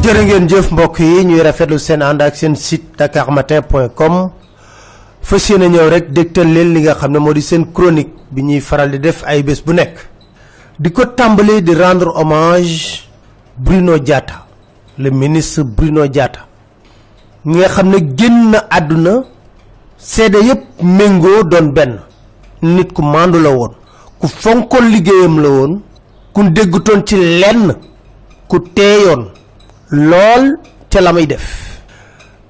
jërë ngeen jëf mbokk yi ñuy rafetlu seen ànd ak seen site dakarmatin.com fas yéene ñëw rek dégtal leen li nga xam ne moo di seen chronique bi ñuy faral di def ay bés bu nekk di ko tàmbali di rendre hommage Bruno Diatta le ministre Bruno Diatta ñi nga xam ne génn àdduna seede yépp méngoo doon benn nit ku mandu la woon ku fonkoon liggéeyam la woon ku déggutoon ci lenn ku teeyoon lool ca la may def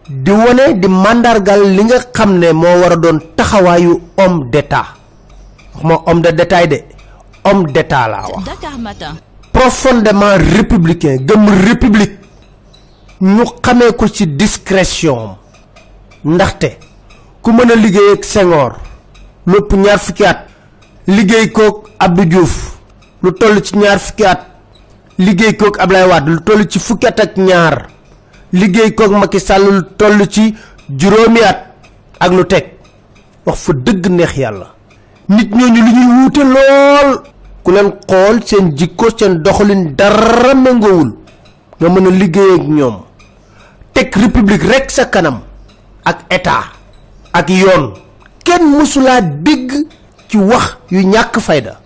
di wone di mandargal li nga xam ne moo war a doon taxawaayu homme d'état waxuma homme de détail de homme d'état laa wax Dakar Matin profondément républicain gëm république ñu xamee ko ci discrétion ndaxte ku mën a liggéey ak Senghor lépp ñaar fukki at liggéey kook Abdou Diouf lu toll ci ñaar fukki at liggéey kook Ablaye Wade lu toll ci fukki at ak ñaar liggéey kook Macky Sall lu toll ci juróomi at ak lu teg wax fa dëgg neex yàlla nit ñooñu li ñuy wuute lool ku leen xool seen jikko seen doxalin dara méngoowul nga mën a liggéey ak ñoom teg république rek sa kanam ak état ak yoon kenn mësulaa dégg ci wax yu ñàkk fayda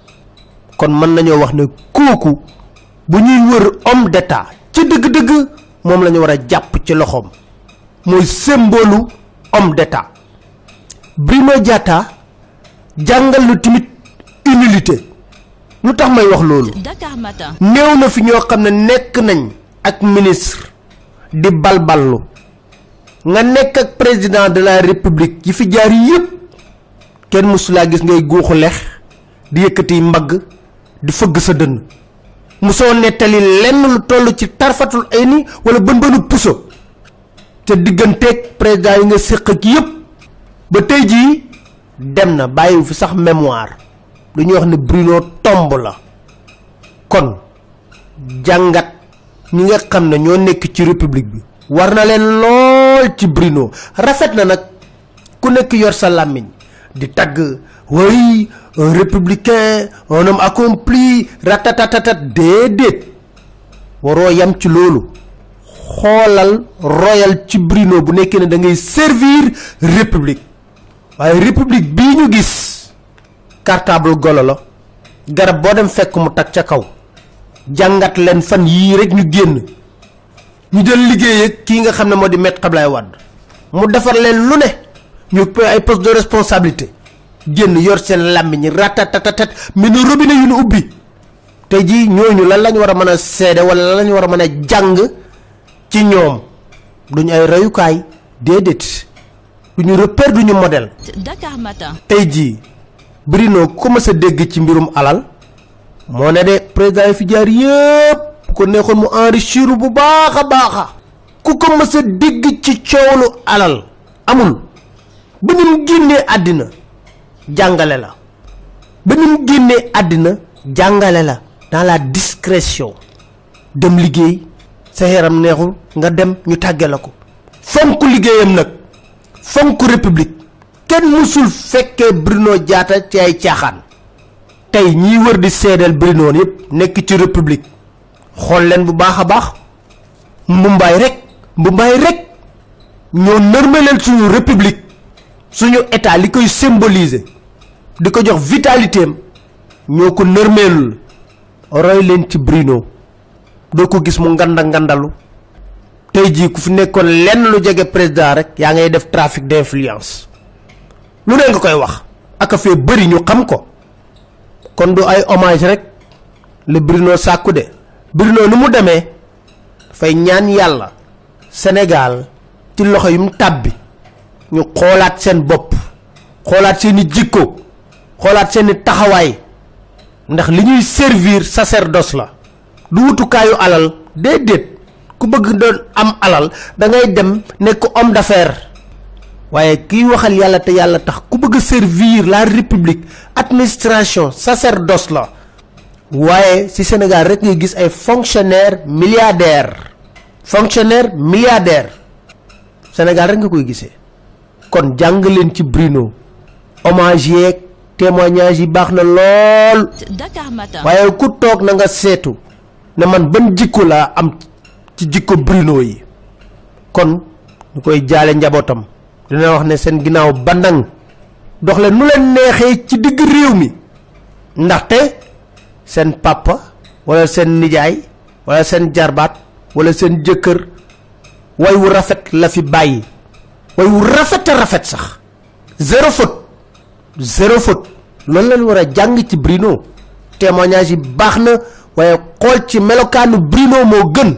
kon mën nañoo wax ne kooku bu ñuy wër homme d'état ci dëgg-dëgg moom la ñu war a jàpp ci loxoom mooy symbole homme d'état Bruno Diatta jàngal lu timit humilité lu tax may wax loolu Dakar Matin néew na fi ñoo xam ne nekk nañ ak ministre di balballu nga nekk ak président de la république yi fi jaar yépp kenn mësulaa gis ngay guuxu lex di yëkkati mbagg di fëgg sa dënn musoo nettali lenn lu toll ci tarfatul ay ni wala bën puso te digganteeg président yi nga séq ak yépp ba tey jii dem na bàyyiwu fi sax mémoire lu ñuy wax ne Bruno tomb la kon jàngat ñi nga xam ne ñoo nekk ci république bi war na leen lool ci Bruno rafet na nag ku nekk yor sa làmmiñ di tagg oui un républicain un homme accompli ratatatatat déedéet waroo yam ci loolu xoolal royal ci Bruno bu nekkee ne da ngay servir république waaye république bii ñu gis cartable golo la garab boo dem fekk mu tag ca kaw jàngat leen fan yii rek ñu génn ñu jël liggéey ak kii nga xam ne moo di Maître Abdoulaye Wade mu defar leen lu ne ñu ay poste de responsabilité génn yor seen làmmiñ ratatatatat mais ne robinet yu ñu ubbi tey jii ñooñu lan lañ war a mën a seede wala lan lañ war a mën a jàng ci ñoom duñu ay reyukaay déedéet duñu repère duñu modèle Dakar Matin tey jii Bruno ku ma sa dégg ci mbirum alal moo ne de président yi fi jaar yépp ko neexoon mu enrichir bu baax a baaxa ku ko ma sa dégg ci coowlu alal amul ba ni mu génnee àddina jàngale la ba ni mu génnee àddina jàngale la dans la discrétion dem liggéey sa yaram neexul nga dem ñu tàgge la ko fonk liggéeyam nag fonk république kenn musul fekkee Bruno Diatta ci ay caaxaan tey ñiy wër di seedeel Bruno yépp nekk ci république xool leen bu baax a baax mbumbaay rek ñoo nërmeleel suñu république suñu état li koy symboliser di ko jox vitalité am ñoo ko nërmeelul roy leen ci Bruno doo ko gis mu ngandalu tey jii ku fi nekkoon lenn lu jege président rek yaa ngay def trafic d'influence lu ne nga koy wax aka fee bëri ñu xam ko kon du ay hommage rek le Bruno sàkku de Bruno nu mu demee fay ñaan yàlla Sénégal ci loxo yum tàbbi ñu xoolaat seen bopp xoolaat seeni jikko xoolaat seeni taxawaay ndax li ñuy servir sacerdoce la du wutukaayu alal déedéet ku bëgg doon am alal da ngay dem nekk homme d'affaires waaye kiy waxal yàlla te yàlla tax ku bëgg servir la république administration sacerdoce la waaye ci Sénégal rek ngay gis ay fonctionnaires milliardaires Sénégal rek nga koy gisee kon jàng leen ci Bruno hommage yeeg témoignage yi baax na lool waaye ku toog na nga seetu ne man ban jikko laa am ci jikko Bruno yi kon ñu koy jaale njabootam dina wax ne seen ginnaaw bandang dox leen nu leen neexee ci digg réew mi ndaxte seen papa wala seen nijaay wala seen jarbaat wala seen jëkkër way wu rafet la fi bàyyi way wu rafet sax zéro faute loolu lañ war a jàng ci Bruno témoignage yi baax na waaye xool ci melokaanu Bruno moo gën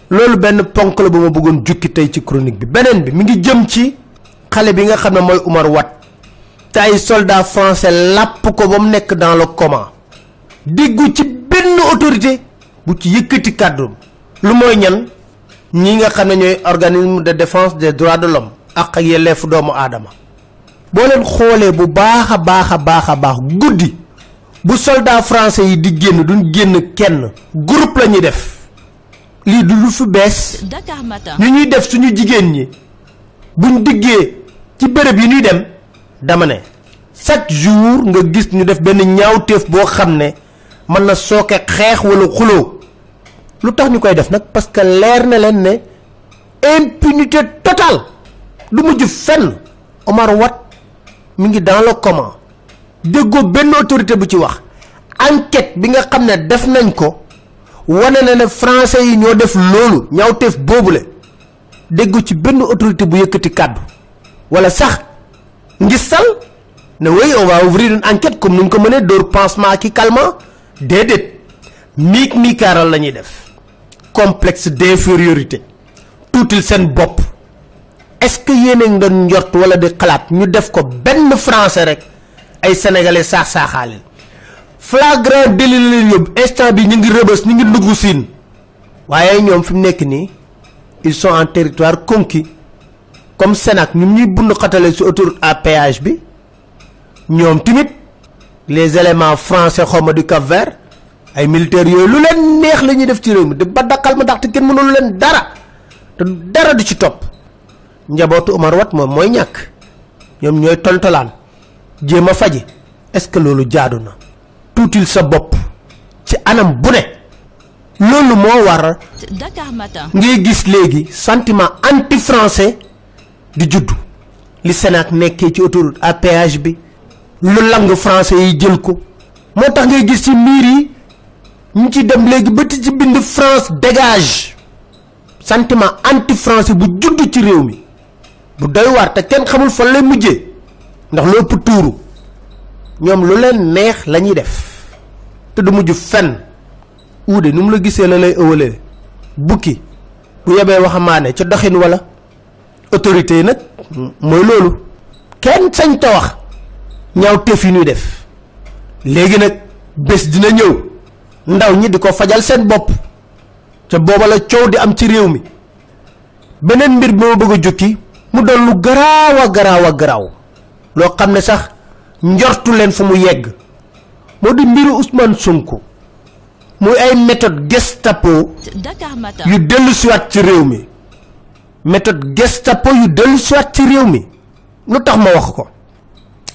loolu benn ponk la bu ma bëggoon jukki tey ci chronique bi beneen bi mi ngi jëm ci xale bi nga xam ne mooy Oumar Watt te ay soldats français làpp ko ba mu nekk dans le coma déggu ci benn autorité bu ci yëkkati kàddu lu mooy ñan ñi nga xam ne ñooy organisme de défense des droits de l'homme ak yelleefu doomu aadama boo leen xoolee bu baax a baax guddi bu soldat français yi di génn duñ génn kenn groupe la ñuy def lii du lu fi bees ñu ñuy def suñu jigéen ñi buñ diggee ci bërëb yi ñuy dem dama ne chaque jour nga gis ñu def benn ñaawteef boo xam ne mën na sooke xeex wala xuloo lu tax ñu koy def nag parce que leer na leen ne impunité totale du mujj fenn. Oumar Watt mi ngi dans le coma déggoo benn autorité bu ci wax enquête bi nga xam ne def nañ ko wane na ne français yi ñoo def loolu ñaawteef boobule déggu ci benn autorité bu yëkkati kàddu wala sax ngistal ne oui on va ouvrir une enquête comme nuñ ko mënee dóor pansement ki calmant déedéet miikaaral la ñuy def complexe d'infériorité tuutil seen bopp est-ce que yéen a ngi doon njort wala di xalaat ñu def ko benn français rek ay sénégalais saaxaaleen flagrant délit la leen yóbbu instant bi ñu ngi rëbës ñu ngi dugg siin waaye ñoom fi mu nekk nii ils sont en territoire conquis comme Sénac ñun ñuy bund xatale ci autoroute à péage bi ñoom tamit les éléments français xawma du Cap-Vert ay militaires yooyu lu leen neex la ñuy def ci réew mi ba dakkal ma ndaxte kenn mënul leen dara te dara du ci topp njabootu Oumar Watt moom mooy ñàkk ñoom ñooy toltolaan jéem a faji est-ce que loolu jaadu na tuutil sa bopp ci anam bu ne loolu moo war Dakar Matin ngay gis léegi sentiment anti français di juddu li Sénac nekkee ci autoroute à péage bi lu lang français yi jël ko moo tax ngay gis ci miir yi ñu ci dem léegi ba ci bind France dégage sentiment anti français bu juddu ci réew mi bu doy waar te kenn xamul fan lay mujjee ndax lu ëpp tuuru ñoom lu leen neex la ñuy def te du mujj fenn uude nu mu la gisee la lay ëwalee bukki bu yebee waxamaane ca doxin wala autorité yi nag mooy loolu kenn sañ ta wax ñaaw teef yi ñuy def léegi nag bés dina ñëw ndaw ñi di ko fajal seen bopp ca booba la coow di am ci réew mi beneen mbir bi ma bëgg a jukki mu doon lu garaaw loo xam ne sax njortu leen fu mu yegg moo di mbiru Ousmane Sonko muy ay méthode Gestapo yu dellu siwaat ci réew mi méthode Gestapo yu dellu siwaat ci réew mi lu tax ma wax ko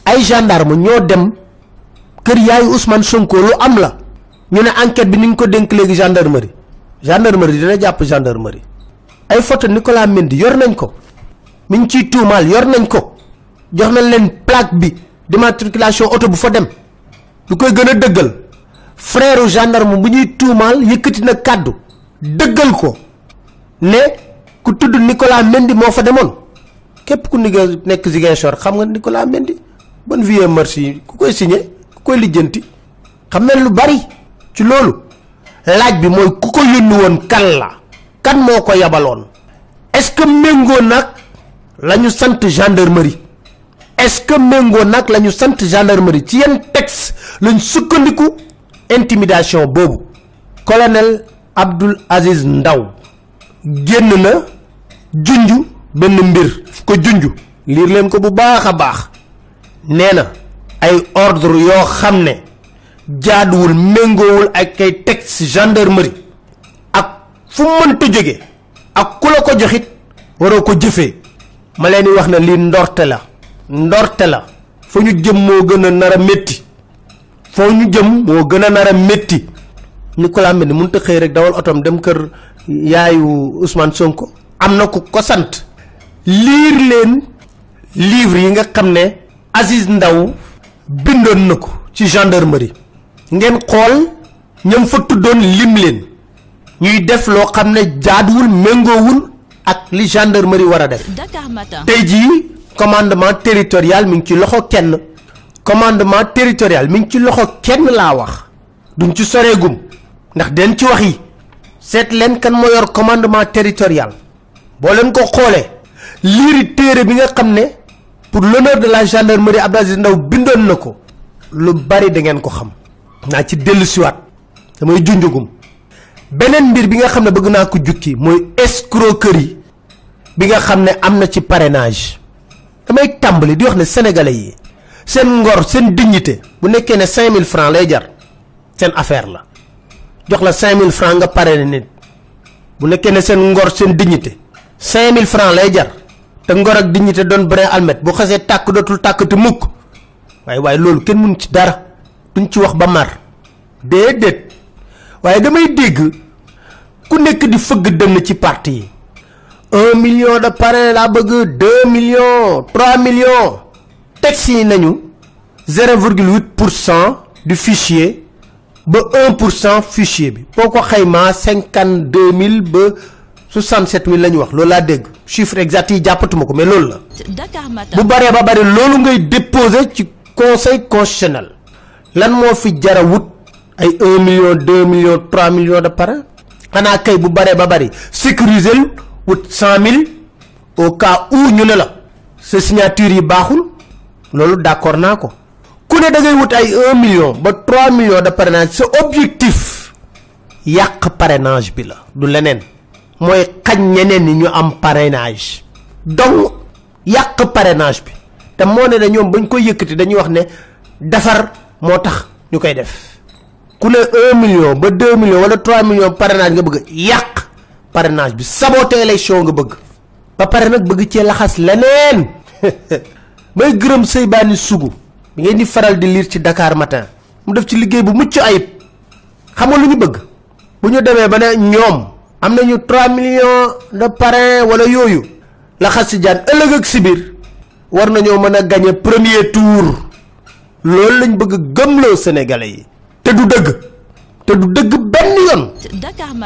ay gendarme ñoo dem kër yaayu Ousmane Sonko lu am la ñu ne enquête bi ni ñu ko dénk léegi gendarmerie dina jàpp gendarmerie ay photo Nicolas Mendy yor nañ ko mi ngi ciy tuumaal yor nañ ko jox nañ leen plaque bi d'immatriculation auto bu fa dem lu koy gën a dëggal frère gendarme bu ñuy tuumaal yëkkati na kàddu dëggal ko ne ku tudd Nicolas Mendy moo fa demoon képp ku nekk Ziguinchor xam nga Nicolas Mendy bonne vie merci ku koy signé ku koy lijjanti xam nañ lu bari ci loolu laaj bi mooy ku ko yónni woon kan moo ko yabaloon est-ce que méngoo nag la ñu sant gendarmerie est-ce que méngoo nag la ñu sant gendarmerie ci yenn texte lañ sukkandiku intimidation boobu colonel Abdoul Aziz Ndaw génn na junju benn mbir ko junju liir leen ko bu baax a baax nee na ay ordre yoo xam ne jaaduwul méngoowul ak ay texte gendarmerie ak fu mënta jóge ak ku la ko joxit waroo ko jëfee ma leen di wax na lii ndorte la foo ñu jëm moo gën a nar a métti foo ñu jëm moo gën a nar a métti Nicolas Mendy mënut a xëy rek dawal otom dem kër yaayu Ousmane Sonko am na ku ko sant liir leen livre yi nga xam ne Aziz Ndaw bindoon na ko ci gendarmerie ngeen xool ñam fa tuddoon lim leen ñuy def loo xam ne jaaduwul méngoowul ak li gendarmerie war a def. tey jii commandement territorial mi ngi ci loxo kenn commandement territorial mi ngi ci loxo kenn laa wax duñ ci soreegum ndax den ci wax yi seet leen kan moo yor commandement territorial boo leen ko xoolee liiri téere bi nga xam ne pour l'honneur de la gendarmerie Abdoul Aziz Ndaw bindoon na ko lu bari da ngeen ko xam naa ci dellu siwaat damay junjugum beneen mbir bi nga xam ne bëgg naa ko jukki mooy escroquerie bi nga xam ne am na ci parrainage damay tàmbali di wax ne sénégalais yi seen ngor seen dignité bu nekkee ne 5000 francs lay jar seen affaire la jox la 5000 francs nga parrainé nit bu nekkee ne seen ngor seen dignité 5000 francs lay jar te ngor ak dignité doon brin almet bu xasee tàkk dootul tàkkati mukk waaye loolu kenn mun ci dara duñ ci wax ba mar déedéet waaye damay dégg ku nekk di fëgg dënn ci parti yi 1 million de parrain laa bëgg 2 millions 3 millions texte yi nañu 0,8% du fichier ba 1% fichier bi boo ko xaymaa 52 000 ba 67 000 la ñu wax loolu laa dégg chiffre exact yi jàppatuma ko mais loolu la bu baree ba bari loolu ngay déposer ci conseil constitutionnel lan moo fi jara wut ay 1 million 2 millions 3 millions de parrain xanaa kay bu baree ba bari sécuriser wut 100 000 au cas où ñu ne la sa signature yi baaxul loolu d'accord naa ko ku ne da ngay wut ay 1 million ba 3 millions de parrainage sa objectif yàq parrainage bi la du leneen mooy xañ ñeneen ñi ñu am parrainage donc yàq parrainage bi te moo ne ñoom bañ koy yëkkati dañuy wax ne defar moo tax ñu koy def ku ne 1 million ba 2 millions wala 3 millions parrainage nga bëgg yàq parrainage bi saboter élection nga bëgg ba pare nag bëgg cee laxas leneen may gërëm Seybani Sougou bi ngeen di faral di lire ci Dakar Matin mu def ci liggéey bu mucc ayib xam nga lu ñu bëgg bu ñu demee ba ne ñoom am nañu 3 millions de parrain wala yooyu laxas si jaan ëllëg ak si biir war nañoo mën a gagner premier tour loolu lañ bëgg gëmloo sénégalais yi te du dëgg benn yoon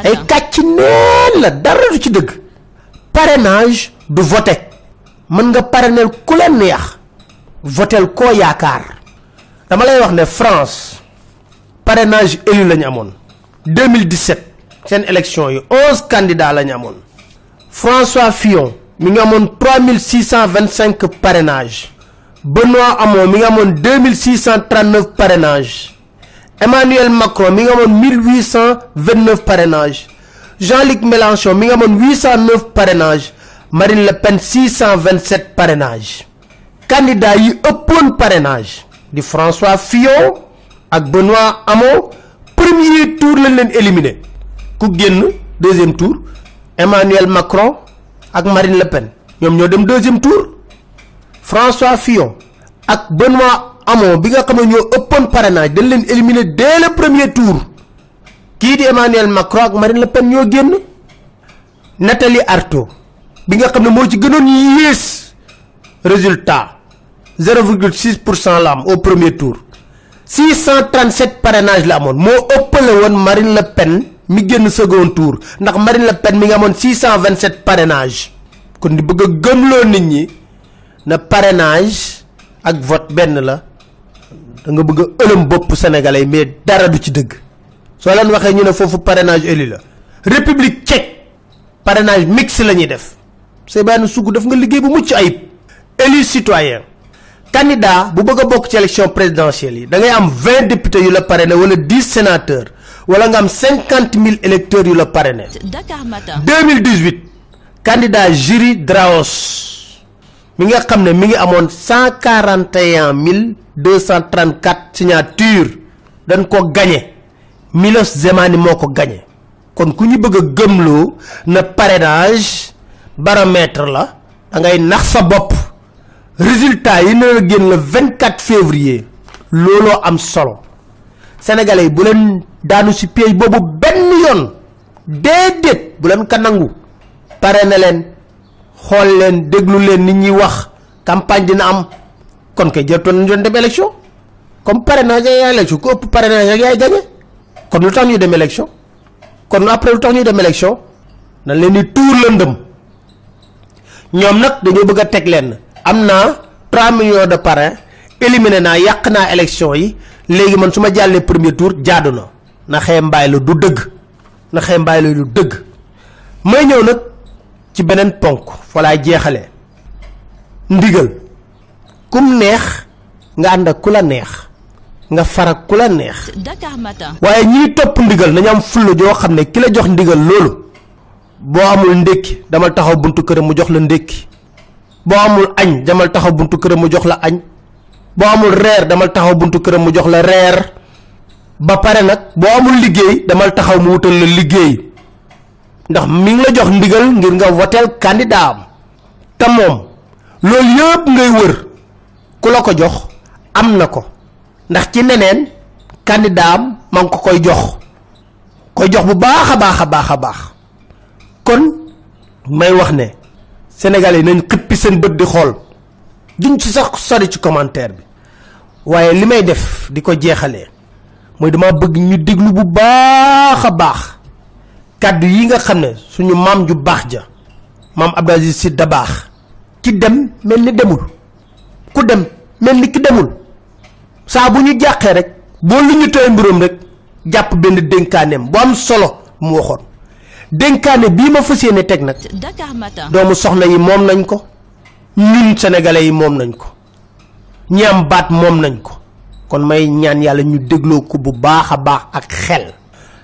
ay kàcc neen la dara du ci dëgg parrainage du voter mën nga parrainer ku la neex votel koo yaakaar dama lay wax ne France parrainage élu lañu amoon 2017 seen élection yi 11 candidats lañu amoon François Fillon mi nga amoon 3625 parrainage Benoît Hamon mi nga amoon 2639 parrainage Emmanuel Macron mi nga amoon 1829 parrainage Jean-Luc Mélenchon mi nga amoon 809 parrainage Marine Le Pen 627 parrainage candidat yi ëppoon parrainage di François Fillon ak Benoît Hamon premier tour lañ leen éliminé ku génn deuxième tour Emmanuel Macron ak Marine Le Pen ñoom ñoo dem deuxième tour François Fillon ak Benoît Hamon bi nga xam ne ñoo ëppoon parrainage dañ leen éliminé dès le premier tour kii di Emmanuel Macron ak Marine Le Pen ñoo génn Nathalie Arthaud bi nga xam ne moo ci gënoon yées résultat 0,6% la am au premier tour 637 parrainage la amoon moo ëppale woon Marine Le Pen mi génn second tour ndax Marine Le Pen mi nga amoon 627 parrainage kon di bëgg a gëmloo nit ñi na parrainage ak vote benn la da nga bëgg a ëlëm bopp sénégalais mais dara du ci dëgg soo leen waxee ñu ne foofu parrainage élu la république tchèque parrainage mixte la ñuy def Seybani Sougou def nga liggéey bu mucc ayib élu citoyen candidat bu bëgg bokk ci élection présidentielle yi da ngay am 20 députés yu la parrainé wala 10 sénateurs wala nga am 50 000 électeurs yu la parrainé. Dakar Matin 2018 candidat Jury Draos mi nga xam ne mi ngi amoon 141 234 signatures dañ ko gagné Milos Zemani moo ko gagné kon ku ñu bëgg a gëmloo na parrainage baromètre la da ngay nax sa bopp. résultat yi na la génn le 24 février looloo am solo sénégalais bu leen daanu ci pied boobu benn yoon déedéet bu leen ka nangu pare na leen xool leen déglu leen nit ñi wax campagne dina am kon kay jërtoon nañu doon dem élection comme parrainage yaay élection ku ëpp parrainage yaay gagné kon lu tax ñuy dem élection kon après lu tax ñuy dem élection na leen di tuur lëndëm ñoom nag dañoo bëgg a teg leen amna 3 millions de parrains éliminé na yàq naa élection yi léegi man suma jàllee premier tour jaadu na xëy mbaay la du dëgg na xëy mbaay la du dëgg may ñëw nag ci beneen ponk fa laay jeexalee ndigal kum neex nga ànd ak ku la neex nga farak ku la neex. Dakar Matin waaye ñiy topp ndigal nañu am fulla joo xam ne ki la jox ndigal loolu boo amul ndékki damal taxaw buntu këram mu jox la ndékki bo amul agn damal taxaw buntu kërëm mu jox la agn bo amul reer damal taxaw buntu kërëm mu jox la reer ba paré nak bo amul liggéey damal taxaw mu wutal la liggéey ndax mi ngi la jox ndigal ngir nga votel candidat am ta mom lool yépp ngay wër ku la ko jox am na ko ndax ci neneen candidat am man ko koy jox bu baaxa baax kon may wax ne sénégalais nañ xippi seen bëtt di xol duñ ci sax sori ci commentaire bi waye limay def diko jéxalé moy dama bëgg ñu déglu bu baaxa baax kaddu yi nga xamné suñu mam ju baax ja mam Abdou Aziz Sy Dabakh ki dem melni demul ku dem melni ki demul sa buñu jaxé rek bo luñu toy mbirum rek japp benn denkanem bu am solo mu waxon denkané bi ma fassiyene tek nak Dakar Matin doomu soxna yi mom nañ ko ñun sénégalais yi mom nañ ko ñam baat mom nañ ko kon may ñaan yalla ñu déglo ko bu baaxa baax ak xel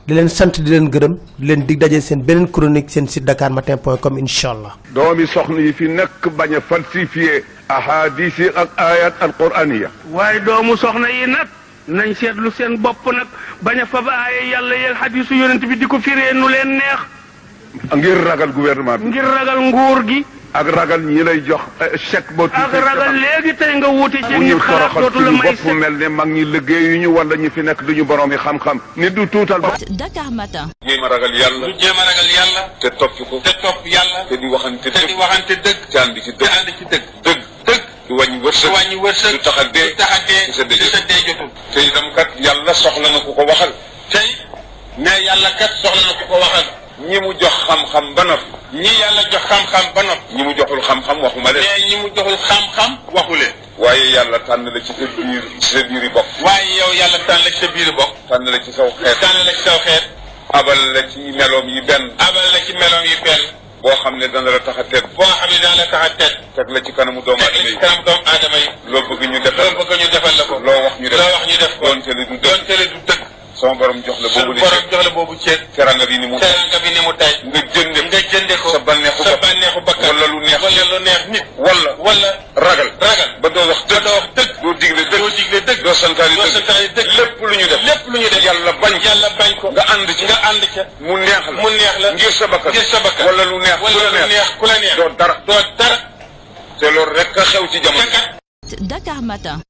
di len sante di len gërëm di len dig dajé sen benen chronique sen site dakarmatin.com inshallah doomi soxna yi fi nek baña falsifier ahadith ak ayat alqur'aniyya way doomu soxna yi nak nañ sétlu sen bop nak baña fa ay yalla yel hadithu yonent bi diko firé nu len neex ngir ragal gouvernement bi ngir ragal nguur gi ak ragal ñi lay jox chèque bo ak ragal légui tay nga wuti ci ñi xalaat dootu la may bopp melne mag ñi liggéey ñu wala ñi fi nek duñu borom yi xam-xam nit du tuutal Dakar Matin jéem ragal yalla jéem ragal yalla te top ko te top yalla te di waxante deug ci and ci deug deug du wañu wërsëg du taxadé sa dee jotul te itam kat yalla soxla na ku ko waxal tay ne yalla kat soxla na ku ko waxal ñi mu jox xam-xam ba nopp ñi yalla jox xam-xam ba nopp ñi mu joxul xam-xam waxuma leen mais ñi mu joxul xam-xam waxuleen waaye yàlla tànn la ci sa biiri bokk waaye yow yàlla tànn la ci sa biiri bokk tànn la ci saw xeet tànn la ci saw xeet abal la ci meloom yi benn abal la ci meloom yi benn boo xam ne dana la tax a tedd boo xam ne dana la tax a tedd teg la ci kanamu doomu aadama yi kanamu doomu aadama yi loo bëgg ñu defal la ko loo wax ñu def ko doonte le du dëgg sama borom jox la boobu li borom jox la boobu ceeb teranga bi ni mu tay nga jënde ko sa bànneexu bakkan wala lu neex nit wala ragal ba doo wax dëgg doo digle dëgg doo santaani dëgg lépp lu ñu def yàlla bañ ko nga ànd ca mu neex la ngir sa bakkan wala lu neex ku la neex doo dara doo dara te loolu rek a xew ci jamono Dakar Matin